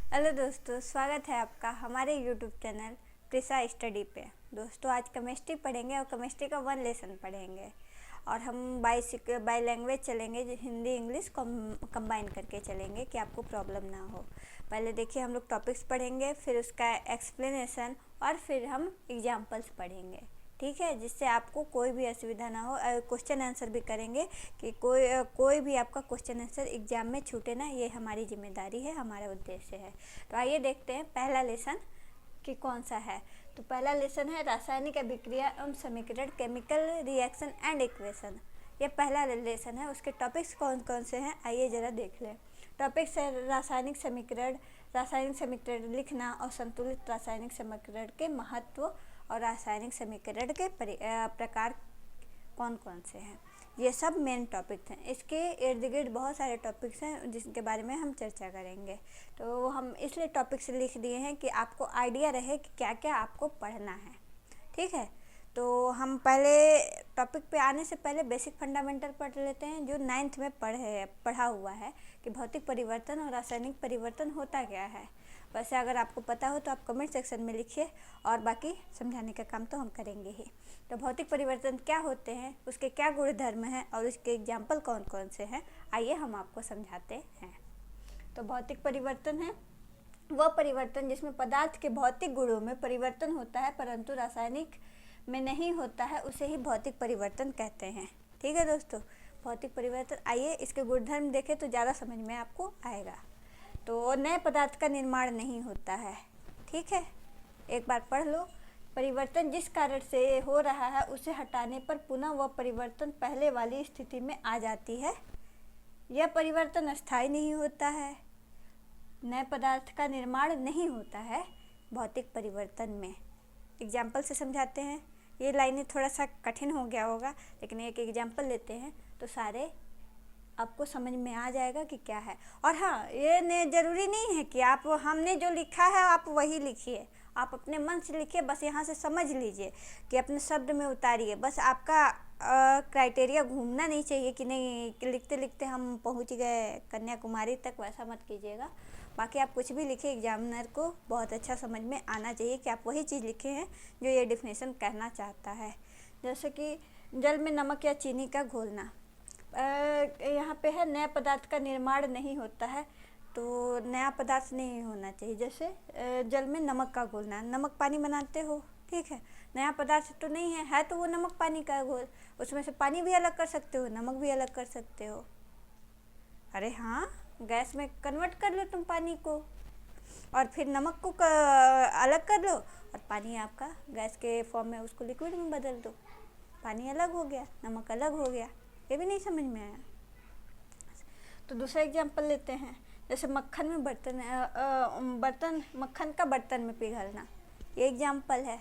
Hello दोस्तों, स्वागत है आपका हमारे यूट्यूब चैनल प्रिसा स्टडी पे। दोस्तों आज केमिस्ट्री पढ़ेंगे और केमिस्ट्री का 1 लेसन पढ़ेंगे और हम बाई लैंग्वेज चलेंगे, जो हिंदी इंग्लिश कंबाइन करके चलेंगे कि आपको प्रॉब्लम ना हो। पहले देखिए हम लोग टॉपिक्स पढ़ेंगे, फिर उसका एक्सप्लेनेशन और फिर हम एग्जाम्पल्स पढ़ेंगे, ठीक है, जिससे आपको कोई भी असुविधा ना हो। क्वेश्चन आंसर भी करेंगे कि कोई भी आपका क्वेश्चन आंसर एग्जाम में छूटे ना, ये हमारी जिम्मेदारी है, हमारा उद्देश्य है। तो आइए देखते हैं पहला लेसन कि कौन सा है। तो पहला लेसन है रासायनिक अभिक्रिया एवं समीकरण, केमिकल रिएक्शन एंड इक्वेशन। ये पहला लेसन है। उसके टॉपिक्स कौन कौन से हैं आइए ज़रा देख लें। टॉपिक्स है रासायनिक समीकरण लिखना और संतुलित रासायनिक समीकरण के महत्व और रासायनिक समीकरण के प्रकार कौन कौन से हैं। ये सब मेन टॉपिक्स हैं। इसके इर्द गिर्द बहुत सारे टॉपिक्स हैं जिसके बारे में हम चर्चा करेंगे। तो हम इसलिए टॉपिक्स लिख दिए हैं कि आपको आइडिया रहे कि क्या क्या आपको पढ़ना है, ठीक है। तो हम पहले टॉपिक पे आने से पहले बेसिक फंडामेंटल पढ़ लेते हैं, जो 9th में पढ़ा हुआ है कि भौतिक परिवर्तन और रासायनिक परिवर्तन होता क्या है। वैसे अगर आपको पता हो तो आप कमेंट सेक्शन में लिखिए और बाकी समझाने का काम तो हम करेंगे ही। तो भौतिक परिवर्तन क्या होते हैं, उसके क्या गुण धर्म हैं और उसके एग्जाम्पल कौन कौन से हैं, आइए हम आपको समझाते हैं। तो भौतिक परिवर्तन है वह परिवर्तन जिसमें पदार्थ के भौतिक गुणों में परिवर्तन होता है परंतु रासायनिक में नहीं होता है, उसे ही भौतिक परिवर्तन कहते हैं, ठीक है दोस्तों। भौतिक परिवर्तन, आइए इसके गुणधर्म देखें तो ज़्यादा समझ में आपको आएगा। तो नए पदार्थ का निर्माण नहीं होता है, ठीक है, एक बार पढ़ लो। परिवर्तन जिस कारण से हो रहा है उसे हटाने पर पुनः वह परिवर्तन पहले वाली स्थिति में आ जाती है। यह परिवर्तन अस्थायी नहीं होता है। नए पदार्थ का निर्माण नहीं होता है भौतिक परिवर्तन में। एग्जाम्पल से समझाते हैं। ये लाइनें थोड़ा सा कठिन हो गया होगा, लेकिन एक एग्जाम्पल लेते हैं तो सारे आपको समझ में आ जाएगा कि क्या है। और हाँ, ये ज़रूरी नहीं है कि आप हमने जो लिखा है आप वही लिखिए, आप अपने मन से लिखिए, बस यहाँ से समझ लीजिए कि अपने शब्द में उतारिए। बस आपका क्राइटेरिया घूमना नहीं चाहिए कि नहीं कि लिखते लिखते हम पहुँच गए कन्याकुमारी तक, वैसा मत कीजिएगा। बाकी आप कुछ भी लिखिए, एग्जामिनर को बहुत अच्छा समझ में आना चाहिए कि आप वही चीज़ लिखे हैं जो ये डिफिनेशन कहना चाहता है। जैसे कि जल में नमक या चीनी का घोलना, यहाँ पे है नया पदार्थ का निर्माण नहीं होता है, तो नया पदार्थ नहीं होना चाहिए। जैसे जल में नमक का घोलना, नमक पानी बनाते हो, ठीक है, नया पदार्थ तो नहीं है तो वो नमक पानी का घोल। उसमें से पानी भी अलग कर सकते हो, नमक भी अलग कर सकते हो। अरे हाँ, गैस में कन्वर्ट कर लो तुम पानी को और फिर नमक को अलग कर लो और पानी आपका गैस के फॉर्म में उसको लिक्विड में बदल दो, पानी अलग हो गया, नमक अलग हो गया। ये भी नहीं समझ में आया। तो दूसरा एग्जांपल लेते हैं। जैसे मक्खन में मक्खन का बर्तन में पिघलना, ये एग्जांपल है।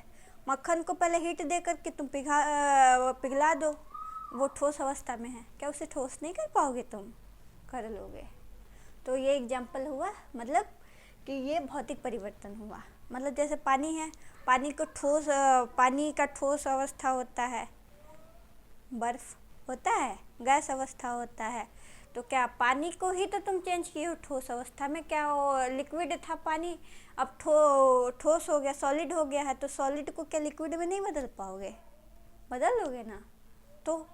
मक्खन को पहले हीट दे करके तुम पिघला दो, वो ठोस अवस्था में है, क्या उसे ठोस नहीं कर पाओगे तुम? कर लोगे। तो ये एग्जांपल हुआ, मतलब कि ये भौतिक परिवर्तन हुआ। मतलब जैसे पानी है, पानी का ठोस अवस्था होता है, बर्फ होता है, गैस अवस्था होता है। तो क्या पानी को ही तो तुम चेंज किए हो ठोस अवस्था में, क्या वो लिक्विड था पानी, अब ठोस हो गया, सॉलिड हो गया है, तो सॉलिड को क्या लिक्विड में नहीं बदल पाओगे? बदल लोगे ना। तो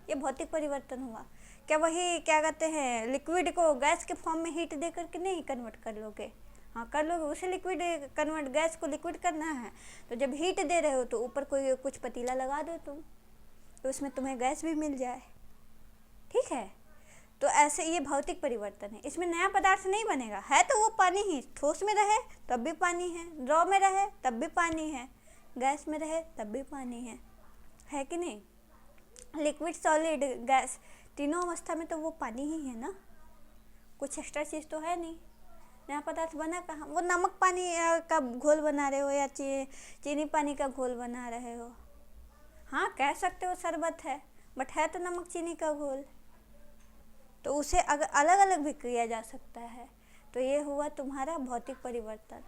ये भौतिक परिवर्तन हुआ। क्या वही क्या कहते हैं, लिक्विड को गैस के फॉर्म में हीट दे करके नहीं कन्वर्ट कर लोगे? हाँ कर लोगे, उसे लिक्विड कन्वर्ट, गैस को लिक्विड करना है तो जब हीट दे रहे हो तो ऊपर कोई कुछ पतीला लगा दो तुम, तो उसमें तुम्हें गैस भी मिल जाए, ठीक है। तो ऐसे ये भौतिक परिवर्तन है। इसमें नया पदार्थ नहीं बनेगा, है तो वो पानी ही, ठोस में रहे तब भी पानी है, द्रव में रहे तब भी पानी है, गैस में रहे तब भी पानी है कि नहीं? लिक्विड, सॉलिड, गैस, तीनों अवस्था में तो वो पानी ही है ना, कुछ एक्स्ट्रा चीज़ तो है नहीं। नया पदार्थ बना कहाँ? वो नमक पानी का घोल बना रहे हो या चीनी पानी का घोल बना रहे हो। हाँ कह सकते हो शरबत है, बट है तो नमक चीनी का घोल, तो उसे अगर अलग अलग भी किया जा सकता है। तो ये हुआ तुम्हारा भौतिक परिवर्तन।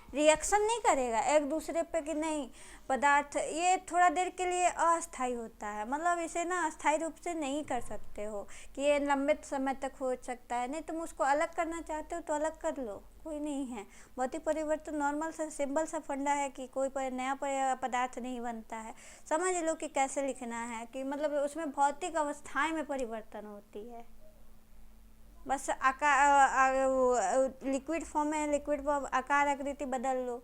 रिएक्शन नहीं करेगा एक दूसरे पे कि नहीं पदार्थ ये थोड़ा देर के लिए अस्थायी होता है, मतलब इसे ना अस्थायी रूप से नहीं कर सकते हो कि ये लंबे समय तक हो सकता है। नहीं तुम उसको अलग करना चाहते हो तो अलग कर लो, कोई नहीं है। भौतिक परिवर्तन नॉर्मल सा सिंपल सा फंडा है कि कोई नया पदार्थ नहीं बनता है। समझ लो कि कैसे लिखना है कि मतलब उसमें भौतिक अवस्थाएं में परिवर्तन होती है, बस आकार लिक्विड फॉर्म में लिक्विड फॉर्म आकार आकृति बदल लो,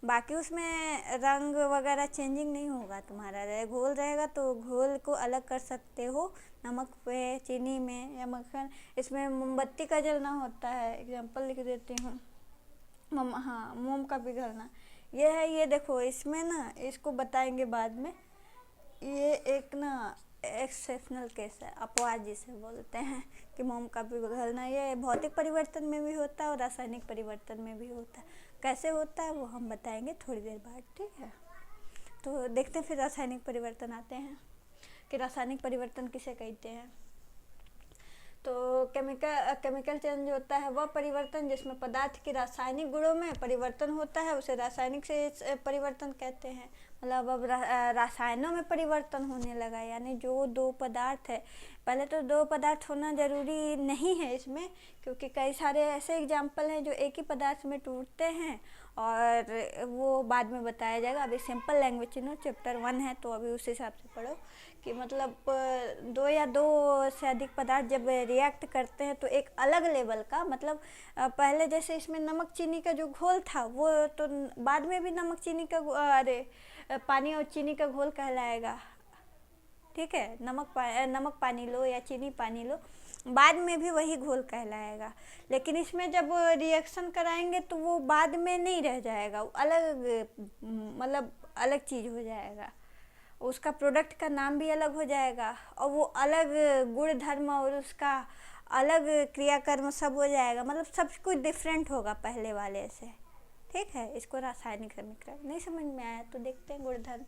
बाकी उसमें रंग वगैरह चेंजिंग नहीं होगा तुम्हारा। घोल रहेगा तो घोल को अलग कर सकते हो नमक पे, चीनी में या मक्खन। इसमें मोमबत्ती का जलना होता है, एग्जांपल लिख देती हूँ। हाँ मोम का पिघलना ये है। ये देखो इसमें ना इसको बताएंगे बाद में। ये एक ना एक्सेप्शनल केस है, अपवाद जिसे बोलते हैं कि मोम का पिघलना। ये भौतिक परिवर्तन में भी होता है और रासायनिक परिवर्तन में भी होता है। कैसे होता है वो हम बताएंगे थोड़ी देर बाद, ठीक है। तो देखते हैं फिर रासायनिक परिवर्तन आते हैं कि रासायनिक परिवर्तन किसे कहते हैं। तो केमिकल चेंज होता है वह परिवर्तन जिसमें पदार्थ के रासायनिक गुणों में परिवर्तन होता है, उसे रासायनिक से परिवर्तन कहते हैं। मतलब अब रसायनों में परिवर्तन होने लगा, यानी जो दो पदार्थ है, पहले तो दो पदार्थ होना ज़रूरी नहीं है इसमें, क्योंकि कई सारे ऐसे एग्जाम्पल हैं जो एक ही पदार्थ में टूटते हैं और वो बाद में बताया जाएगा। अभी सिंपल लैंग्वेज चैप्टर 1 है तो अभी उस हिसाब से पढ़ो कि मतलब दो या दो से अधिक पदार्थ जब रिएक्ट करते हैं तो एक अलग लेवल का, मतलब पहले जैसे इसमें नमक चीनी का जो घोल था वो तो बाद में भी नमक चीनी का पानी और चीनी का घोल कहलाएगा, ठीक है। नमक पानी लो या चीनी पानी लो, बाद में भी वही घोल कहलाएगा। लेकिन इसमें जब रिएक्शन कराएंगे तो वो बाद में नहीं रह जाएगा, अलग मतलब अलग चीज़ हो जाएगा, उसका प्रोडक्ट का नाम भी अलग हो जाएगा और वो अलग गुण धर्म और उसका अलग क्रियाकर्म सब हो जाएगा, मतलब सब कुछ डिफरेंट होगा पहले वाले से, ठीक है। इसको रासायनिक समीकरण नहीं समझ में आया तो देखते हैं गुणधर्म।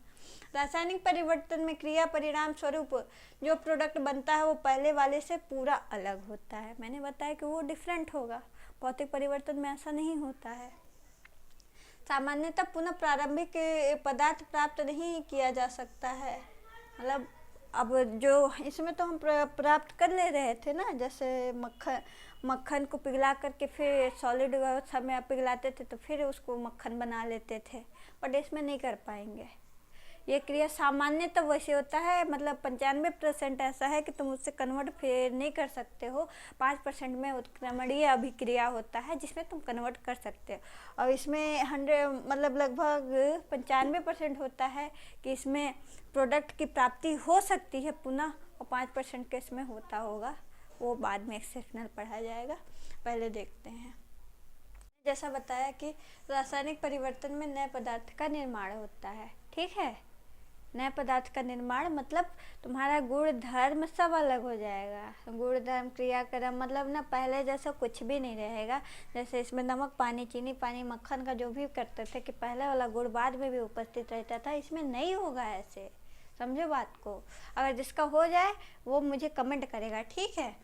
रासायनिक परिवर्तन में क्रिया परिणाम स्वरूप जो प्रोडक्ट बनता है वो पहले वाले से पूरा अलग होता है। मैंने बताया कि वो डिफरेंट होगा, भौतिक परिवर्तन में ऐसा नहीं होता है। सामान्यतः पुनः प्रारंभिक पदार्थ प्राप्त नहीं किया जा सकता है, मतलब अब जो इसमें तो हम प्राप्त कर ले रहे थे ना, जैसे मक्खन को पिघला करके फिर सॉलिड अवस्था में पिघलाते थे तो फिर उसको मक्खन बना लेते थे, बट इसमें नहीं कर पाएंगे। ये क्रिया सामान्यतः वैसे होता है, मतलब 95% ऐसा है कि तुम उससे कन्वर्ट फिर नहीं कर सकते हो। 5% में उत्क्रमणीय अभिक्रिया होता है जिसमें तुम कन्वर्ट कर सकते हो, और इसमें 100 मतलब लगभग 95% होता है कि इसमें प्रोडक्ट की प्राप्ति हो सकती है पुनः, और 5% के इसमें होता होगा, वो बाद में एक्सेप्शनल पढ़ा जाएगा। पहले देखते हैं, जैसा बताया कि रासायनिक परिवर्तन में नए पदार्थ का निर्माण होता है, ठीक है। नए पदार्थ का निर्माण मतलब तुम्हारा गुण धर्म सब अलग हो जाएगा। गुण धर्म क्रियाक्रम मतलब ना पहले जैसा कुछ भी नहीं रहेगा। जैसे इसमें नमक पानी चीनी पानी मक्खन का जो भी करते थे कि पहले वाला गुण बाद में भी उपस्थित रहता था, इसमें नहीं होगा ऐसे, समझो बात को। अगर जिसका हो जाए वो मुझे कमेंट करेगा, ठीक है।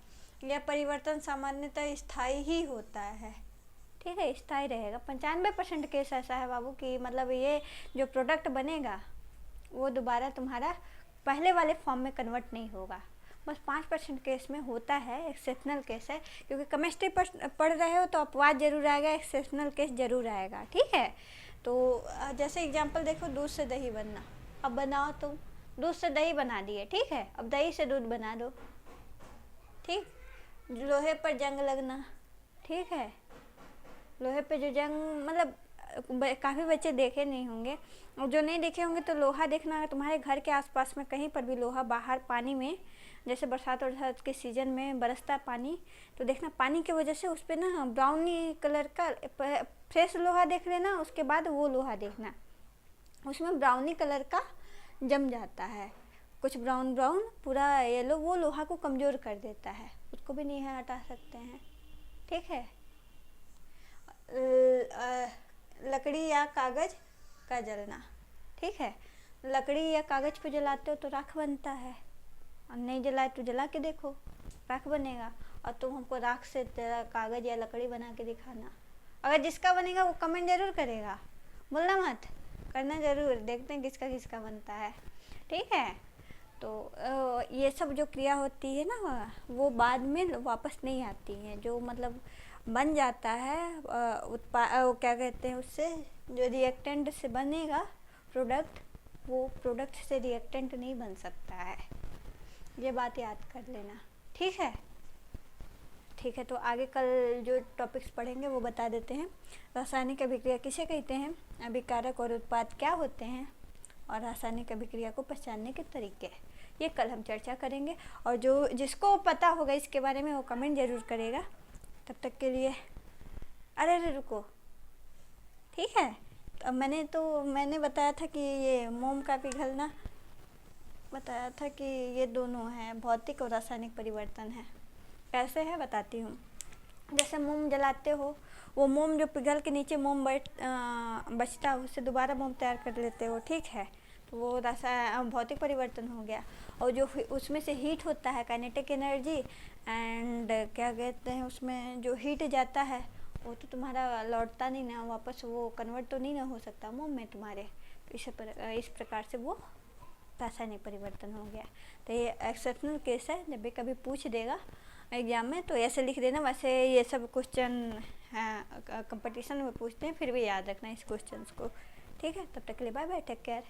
यह परिवर्तन सामान्यतः स्थायी ही होता है, ठीक है, स्थायी रहेगा। 95% केस ऐसा है बाबू कि मतलब ये जो प्रोडक्ट बनेगा वो दोबारा तुम्हारा पहले वाले फॉर्म में कन्वर्ट नहीं होगा। बस 5% केस में होता है, एक्सेप्शनल केस है, क्योंकि केमिस्ट्री पढ़ रहे हो तो अपवाद जरूर आएगा, एक्सेप्शनल केस जरूर आएगा, ठीक है। तो जैसे एग्जांपल देखो, दूध से दही बनना, अब बनाओ तुम, दूध से दही बना दिए, ठीक है। अब दही से दूध बना दो, ठीक। लोहे पर जंग लगना, ठीक है। लोहे पे जो जंग मतलब काफ़ी बच्चे देखे नहीं होंगे, और जो नहीं देखे होंगे तो लोहा देखना, अगर तुम्हारे घर के आसपास में कहीं पर भी लोहा बाहर पानी में, जैसे बरसात के सीज़न में बरसता पानी, तो देखना पानी की वजह से उस पर ना ब्राउनी कलर का फ्रेश लोहा देख लेना, उसके बाद वो लोहा देखना उसमें ब्राउनी कलर का जम जाता है, कुछ ब्राउन पूरा येलो, वो लोहा को कमज़ोर कर देता है, उसको भी नहीं हटा सकते हैं, ठीक है। लकड़ी या कागज़ का जलना, ठीक है। लकड़ी या कागज़ पे जलाते हो तो राख बनता है, और नहीं जलाए तो जला के देखो राख बनेगा, और तुम हमको राख से कागज़ या लकड़ी बना के दिखाना, अगर जिसका बनेगा वो कमेंट ज़रूर करेगा, बोलना मत, करना ज़रूर, देखते हैं किसका किसका बनता है, ठीक है। तो ये सब जो क्रिया होती है ना वो बाद में वापस नहीं आती हैं, जो मतलब बन जाता है वो क्या कहते हैं उससे, जो रिएक्टेंट से बनेगा प्रोडक्ट, वो प्रोडक्ट से रिएक्टेंट नहीं बन सकता है, ये बात याद कर लेना, ठीक है। ठीक है, तो आगे कल जो टॉपिक्स पढ़ेंगे वो बता देते हैं। रासायनिक अभिक्रिया किसे कहते हैं, अभिकारक और उत्पाद क्या होते हैं, और रासायनिक अभिक्रिया को पहचानने के तरीके, ये कल हम चर्चा करेंगे। और जो जिसको पता होगा इसके बारे में वो कमेंट ज़रूर करेगा। तब तक के लिए अरे रुको, ठीक है। तो मैंने बताया था कि ये मोम का पिघलना बताया था कि ये दोनों हैं, भौतिक और रासायनिक परिवर्तन है। कैसे है बताती हूँ। जैसे मोम जलाते हो, वो मोम जो पिघल के नीचे मोम बचता है उससे दोबारा मोम तैयार कर लेते हो, ठीक है। तो वो भौतिक परिवर्तन हो गया। और जो उसमें से हीट होता है, काइनेटिक एनर्जी, एंड क्या कहते हैं उसमें जो हीट जाता है वो तो तुम्हारा लौटता नहीं ना वापस, वो कन्वर्ट तो नहीं ना हो सकता मोम में तुम्हारे। तो इस प्रकार से वो रासायनिक परिवर्तन हो गया। तो ये एक्सेप्शनल केस है, जब भी कभी पूछ देगा एग्जाम में तो ऐसे लिख देना। वैसे ये सब क्वेश्चन कंपटीशन में पूछते हैं, फिर भी याद रखना इस क्वेश्चंस को, ठीक है। तब तक के लिए बाय बाय, टेक केयर।